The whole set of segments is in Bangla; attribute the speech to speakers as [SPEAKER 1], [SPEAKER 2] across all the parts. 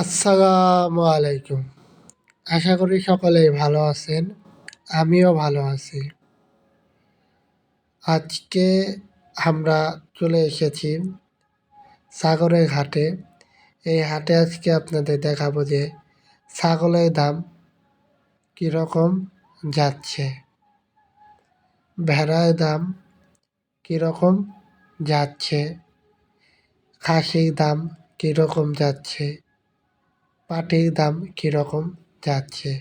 [SPEAKER 1] আসসালামু আলাইকুম। আশা করি সকলেই ভালো আছেন। আমিও ভালো আছি। আজকে আমরা চলে এসেছি সাগরের ঘাটে। এই হাটে আজকে আপনাদের দেখাবো যে ছাগলের দাম কীরকম যাচ্ছে, ভেড়ার দাম কীরকম যাচ্ছে, খাসির দাম কীরকম যাচ্ছে, পাটির দাম কীরকম যাচ্ছে।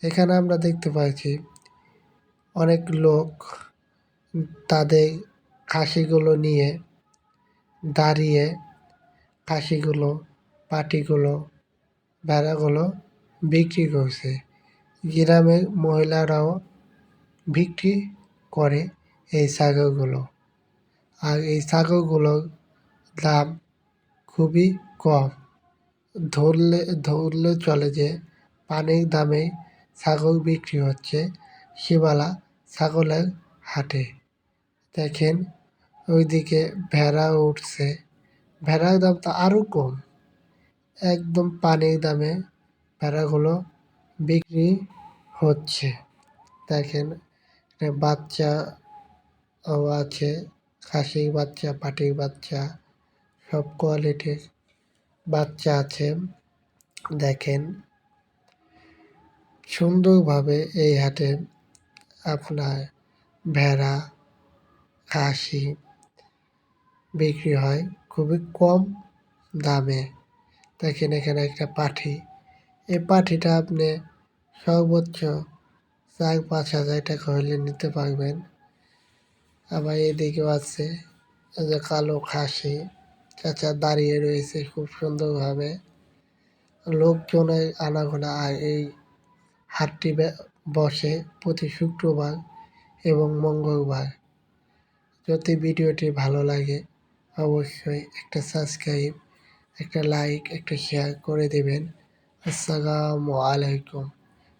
[SPEAKER 1] এখানে আমরা দেখতে পাচ্ছি অনেক লোক তাদের খাসিগুলো নিয়ে দাঁড়িয়ে খাসিগুলো, পাটিগুলো, ভেড়াগুলো বিক্রি করছে। গ্রামের মহিলারাও বিক্রি করে এই ছাগলগুলো। আর এই ছাগলগুলোর দাম খুবই কম। ধরলে চলে যে পানির দামে ছাগল বিক্রি হচ্ছে শিবালা ছাগলের হাটে। দেখেন ওইদিকে ভেড়া উঠছে, ভেড়ার দাম তো আরও কম, একদম পানির দামে ভেড়াগুলো বিক্রি হচ্ছে। দেখেন বাচ্চাও আছে, খাসির বাচ্চা, পাটির বাচ্চা, সব কোয়ালিটির বাচ্চা আছে। দেখেন সুন্দরভাবে এই হাটে আপনার ভেড়া, খাসি বিক্রি হয় খুবই কম দামে। দেখেন এখানে একটা পাঠি, এই পাঠিটা আপনি সর্বোচ্চ 4-5 হাজার টাকা হলে নিতে পারবেন। আবার এদিকেও আছে যে কালো খাসি, চাচা দাঁড়িয়ে রয়েছে খুব সুন্দরভাবে। লোকজনের আনাগোনা। আর এই হাটটি বসে প্রতি শুক্রবার এবং মঙ্গলবার। যদি ভিডিওটি ভালো লাগে অবশ্যই একটা সাবস্ক্রাইব, একটা লাইক, একটা শেয়ার করে দেবেন। আসসালামু আলাইকুম।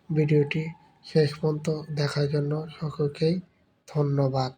[SPEAKER 1] ভিডিওটি শেষ পর্যন্ত দেখার জন্য সকলকেই ধন্যবাদ।